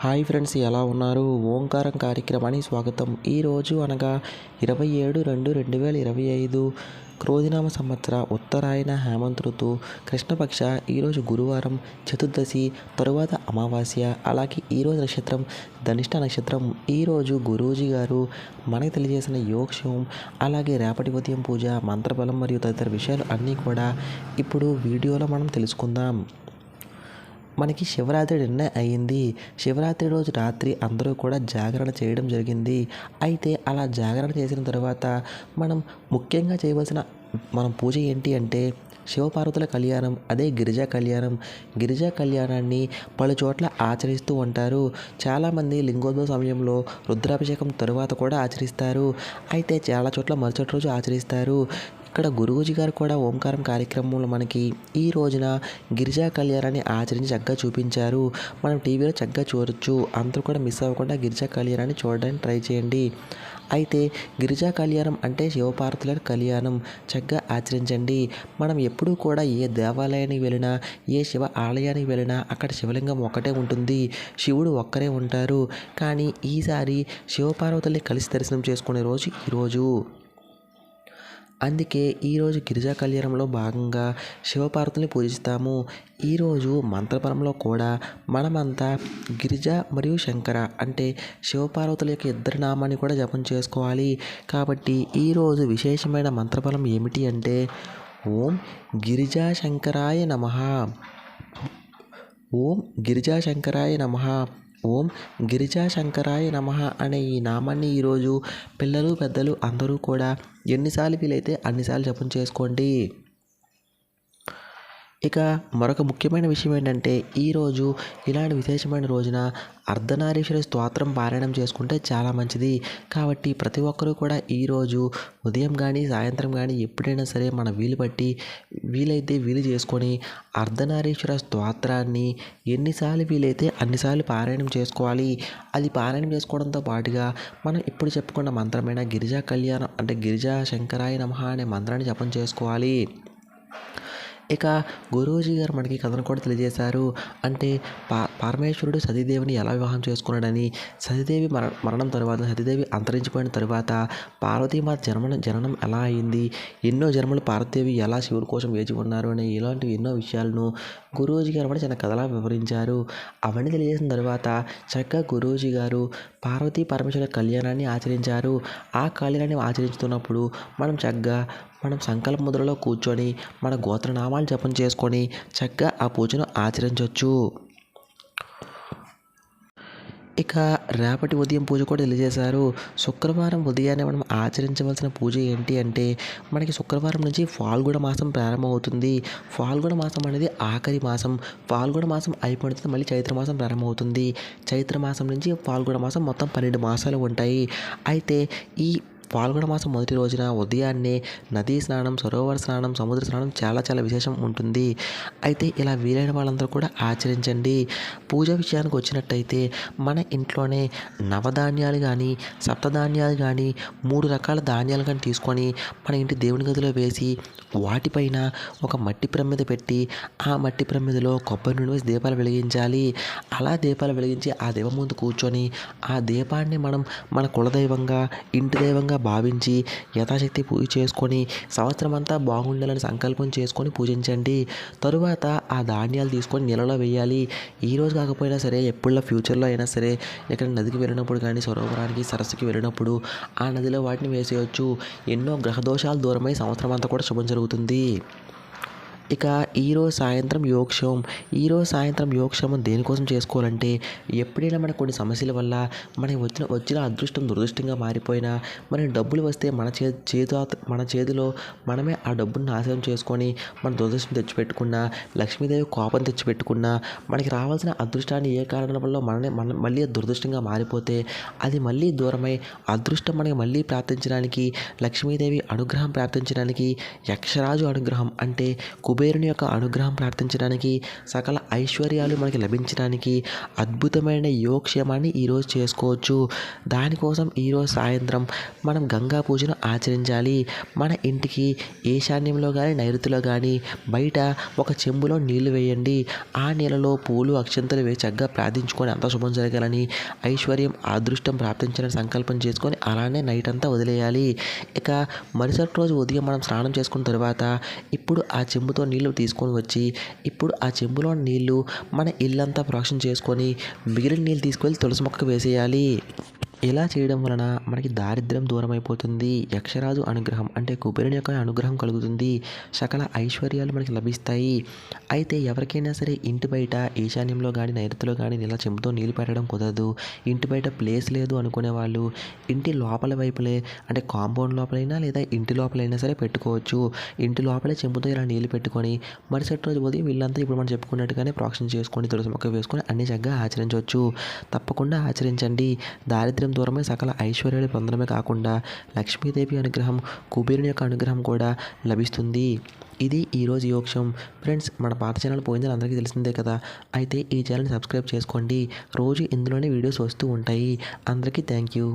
Hi friends, ఎలా ఉన్నారు? ఓంకారం కార్యక్రమానికి స్వాగతం. ఈరోజు అనగా 27/2/2025 క్రోధినామ సంవత్సర ఉత్తరాయణ హేమంత ఋతువు కృష్ణపక్ష ఈరోజు గురువారం చతుర్దశి, తరువాత అమావాస్య. అలాగే ఈరోజు నక్షత్రం ధనిష్ట నక్షత్రం. ఈరోజు గురూజీ గారు మనకు తెలియజేసిన యోగక్షేమం, అలాగే రేపటి ఉదయం పూజ, మంత్రబలం మరియు తదితర విషయాలు అన్నీ కూడా ఇప్పుడు వీడియోలో మనం తెలుసుకుందాం. మనకి శివరాత్రి నిన్న అయ్యింది. శివరాత్రి రోజు రాత్రి అందరూ కూడా జాగరణ చేయడం జరిగింది. అయితే అలా జాగరణ చేసిన తర్వాత మనం ముఖ్యంగా చేయవలసిన పూజ ఏంటి అంటే శివపార్వతుల కళ్యాణం, అదే గిరిజా కళ్యాణం. గిరిజా కళ్యాణాన్ని పలు చోట్ల ఆచరిస్తూ ఉంటారు. చాలామంది లింగోద్భవ సమయంలో రుద్రాభిషేకం తరువాత కూడా ఆచరిస్తారు. అయితే చాలా చోట్ల మరుసటి రోజు ఆచరిస్తారు. ఇక్కడ గురూజీ గారు కూడా ఓంకారం కార్యక్రమంలో మనకి ఈ రోజున గిరిజా కళ్యాణాన్ని ఆచరించి చక్కగా చూపించారు. మనం టీవీలో చక్కగా చూడొచ్చు. అందరూ కూడా మిస్ అవ్వకుండా గిరిజా కళ్యాణాన్ని చూడడానికి ట్రై చేయండి. అయితే గిరిజా కళ్యాణం అంటే శివపార్వతుల కళ్యాణం చక్కగా ఆచరించండి. మనం ఎప్పుడూ కూడా ఏ దేవాలయానికి వెళ్ళినా, ఏ శివ ఆలయానికి వెళ్ళినా అక్కడ శివలింగం ఒక్కటే ఉంటుంది, శివుడు ఒక్కరే ఉంటారు. కానీ ఈసారి శివపార్వతుల్ని కలిసి దర్శనం చేసుకునే రోజు ఈరోజు. అందుకే ఈరోజు గిరిజా కళ్యాణంలో భాగంగా శివపార్వతుల్ని పూజిస్తాము. ఈరోజు మంత్రపరంలో కూడా మనమంతా గిరిజ మరియు శంకర అంటే శివపార్వతుల యొక్క ఇద్దరి నామాన్ని కూడా జపం చేసుకోవాలి. కాబట్టి ఈరోజు విశేషమైన మంత్రఫలం ఏమిటి అంటే ఓం గిరిజా శంకరాయ నమః, ఓం గిరిజా శంకరాయ నమః, ఓం గిరిజా శంకరాయ నమః అనే ఈ నామాన్ని ఈరోజు పిల్లలు పెద్దలు అందరూ కూడా ఎన్నిసార్లు వీలైతే అన్నిసార్లు జపం చేసుకోండి. ఇక మరొక ముఖ్యమైన విషయం ఏంటంటే ఈరోజు ఇలాంటి విశేషమైన రోజున అర్ధనారీశ్వర స్తోత్రం పారాయణం చేసుకుంటే చాలా మంచిది. కాబట్టి ప్రతి ఒక్కరూ కూడా ఈరోజు ఉదయం కానీ సాయంత్రం కానీ ఎప్పుడైనా సరే మన వీలు బట్టి వీలైతే వీలు చేసుకొని అర్ధనారీశ్వర స్తోత్రాన్ని ఎన్నిసార్లు వీలైతే అన్నిసార్లు పారాయణం చేసుకోవాలి. అది పారాయణం చేసుకోవడంతో పాటుగా మనం ఇప్పుడు చెప్పుకున్న మంత్రమైన గిరిజా కళ్యాణం అంటే గిరిజా శంకరాయ నమః అనే మంత్రాన్ని జపం చేసుకోవాలి. ఇక గురూజీ గారు మనకి కథను కూడా తెలియజేశారు. అంటే పరమేశ్వరుడు సతీదేవిని ఎలా వివాహం చేసుకున్నాడని, సతీదేవి మరణం తర్వాత, సతీదేవి అంతరించిపోయిన తర్వాత పార్వతీమాత జననం ఎలా అయింది, ఎన్నో జన్మలు పార్వతీదేవి ఎలా శివుడి కోసం వేచి ఉన్నారు అనే ఇలాంటి ఎన్నో విషయాలను గురూజీ గారు కూడా చిన్న కథలా వివరించారు. అవన్నీ తెలియజేసిన తర్వాత చక్కగా గురూజీ గారు పార్వతీ పరమేశ్వరుల కళ్యాణాన్ని ఆచరించారు. ఆ కళ్యాణాన్ని ఆచరిస్తున్నప్పుడు మనం సంకల్ప ముద్రలో కూర్చొని మన గోత్రనామాలు జపం చేసుకొని చక్కగా ఆ పూజను ఆచరించవచ్చు. ఇక రేపటి ఉదయం పూజ కూడా తెలియజేశారు. శుక్రవారం ఉదయాన్నే మనం ఆచరించవలసిన పూజ ఏంటి అంటే మనకి శుక్రవారం నుంచి ఫాల్గుణ మాసం ప్రారంభమవుతుంది. ఫాల్గుణ మాసం అనేది ఆఖరి మాసం. ఫాల్గుణ మాసం అయిపోయిన మళ్ళీ చైత్రమాసం ప్రారంభమవుతుంది. చైత్రమాసం నుంచి ఫాల్గుణ మాసం మొత్తం 12 మాసాలు ఉంటాయి. అయితే ఈ ఫాల్గుణ మాసం మొదటి రోజున ఉదయాన్నే నదీ స్నానం, సరోవర స్నానం, సముద్ర స్నానం చాలా చాలా విశేషం ఉంటుంది. అయితే ఇలా వీలైన వాళ్ళందరూ కూడా ఆచరించండి. పూజ విషయానికి వచ్చినట్టయితే మన ఇంట్లోనే నవధాన్యాలు కానీ, సప్తధాన్యాలు కానీ, 3 రకాల ధాన్యాలు కానీ తీసుకొని మన ఇంటి దేవుని గదిలో వేసి వాటిపైన ఒక మట్టి ప్రమిద పెట్టి ఆ మట్టి ప్రమిదలో కొబ్బరి నూనె వేసి దీపాలు వెలిగించాలి. అలా దీపాలు వెలిగించి ఆ దీపం ముందు కూర్చొని ఆ దీపాన్ని మనం మన కులదైవంగా, ఇంటి దైవంగా భావించి యథాశక్తి పూజ చేసుకొని సంవత్సరం అంతా బాగుండాలని సంకల్పం చేసుకొని పూజించండి. తరువాత ఆ ధాన్యాలు తీసుకొని నీళ్ళలో వేయాలి. ఈరోజు కాకపోయినా సరే ఎప్పుడో ఫ్యూచర్లో అయినా సరే ఎక్కడ నదికి వెళ్ళినప్పుడు కానీ, సరోవరానికి, సరస్సుకి వెళ్ళినప్పుడు ఆ నదిలో వాటిని వేసేయచ్చు. ఎన్నో గ్రహదోషాలు దూరమై సంవత్సరం అంతా కూడా శుభం జరుగుతుంది. ఇక ఈరోజు సాయంత్రం యోగక్షేమం దేనికోసం చేసుకోవాలంటే ఎప్పుడైనా మనకు కొన్ని సమస్యల వల్ల మనకి వచ్చిన అదృష్టం దురదృష్టంగా మారిపోయినా, మనకి డబ్బులు వస్తే మన చేతిలో మనమే ఆ డబ్బును నాశనం చేసుకొని మన దురదృష్టం తెచ్చిపెట్టుకున్నా, లక్ష్మీదేవి కోపం తెచ్చిపెట్టుకున్నా, మనకి రావాల్సిన అదృష్టాన్ని ఏ కారణం వల్ల మనం మళ్ళీ దురదృష్టంగా మారిపోతే అది మళ్ళీ దూరమై అదృష్టం మనకి మళ్ళీ ప్రాప్తించడానికి, లక్ష్మీదేవి అనుగ్రహం ప్రాప్తించడానికి యక్షరాజు అనుగ్రహం అంటే కుబేర కుబేరుని యొక్క అనుగ్రహం ప్రార్థించడానికి, సకల ఐశ్వర్యాలు మనకి లభించడానికి అద్భుతమైన యోగక్షేమాన్ని ఈరోజు చేసుకోవచ్చు. దానికోసం ఈరోజు సాయంత్రం మనం గంగా పూజను ఆచరించాలి. మన ఇంటికి ఈశాన్యంలో కానీ నైరుతిలో కానీ బయట ఒక చెంబులో నీళ్లు వేయండి. ఆ నీళ్ళలో పూలు అక్షంతలు వేసి చక్కగా ప్రార్థించుకొని అంతా శుభం జరగాలని, ఐశ్వర్యం అదృష్టం ప్రాప్తించాలని సంకల్పం చేసుకొని అలానే నైట్ అంతా వదిలేయాలి. ఇక మరుసటి రోజు ఉదయం మనం స్నానం చేసుకున్న తర్వాత ఇప్పుడు ఆ చెంబుతో నీళ్లు తీసుకొని వచ్చి ఇప్పుడు ఆ చెంబులో నీళ్లు మన ఇల్లంతా ప్రోక్షణ చేసుకొని మిగిలిన నీళ్ళు తీసుకెళ్ళి తులసి మొక్కకు వేసేయాలి. ఇలా చేయడం వలన మనకి దారిద్ర్యం దూరం అయిపోతుంది. యక్షరాజు అనుగ్రహం అంటే కుబేరుని యొక్క అనుగ్రహం కలుగుతుంది. సకల ఐశ్వర్యాలు మనకి లభిస్తాయి. అయితే ఎవరికైనా సరే ఇంటి బయట ఈశాన్యంలో కానీ నైరుతిలో కానీ ఇలా చెంబుతో నీళ్ళు పెట్టడం కుదరదు, ఇంటి బయట ప్లేస్ లేదు అనుకునే వాళ్ళు ఇంటి లోపల వైపులే అంటే కాంపౌండ్ లోపలైనా లేదా ఇంటి లోపలైనా సరే పెట్టుకోవచ్చు. ఇంటి లోపలే చెంబుతో ఇలా నీళ్ళు పెట్టుకొని మరుసటి రోజు ఉదయం వీళ్ళంతా ఇప్పుడు మనం చెప్పుకున్నట్టుగానే ప్రోక్షణ చేసుకొని తులసి మొక్క వేసుకొని అన్ని చక్కగా ఆచరించవచ్చు. తప్పకుండా ఆచరించండి. దారిద్ర్యం దూరమే సకల ఐశ్వర్యాలు పొందడమే కాకుండా లక్ష్మీదేవి అనుగ్రహం, కుబేరుని యొక్క అనుగ్రహం కూడా లభిస్తుంది. ఇది ఈరోజు యోగక్షేమం. ఫ్రెండ్స్, మన పాత ఛానల్ పోయిందని అందరికీ తెలిసిందే కదా. అయితే ఈ ఛానల్ని సబ్స్క్రైబ్ చేసుకోండి. రోజు ఇందులోనే వీడియోస్ వస్తూ ఉంటాయి. అందరికీ థ్యాంక్ యూ.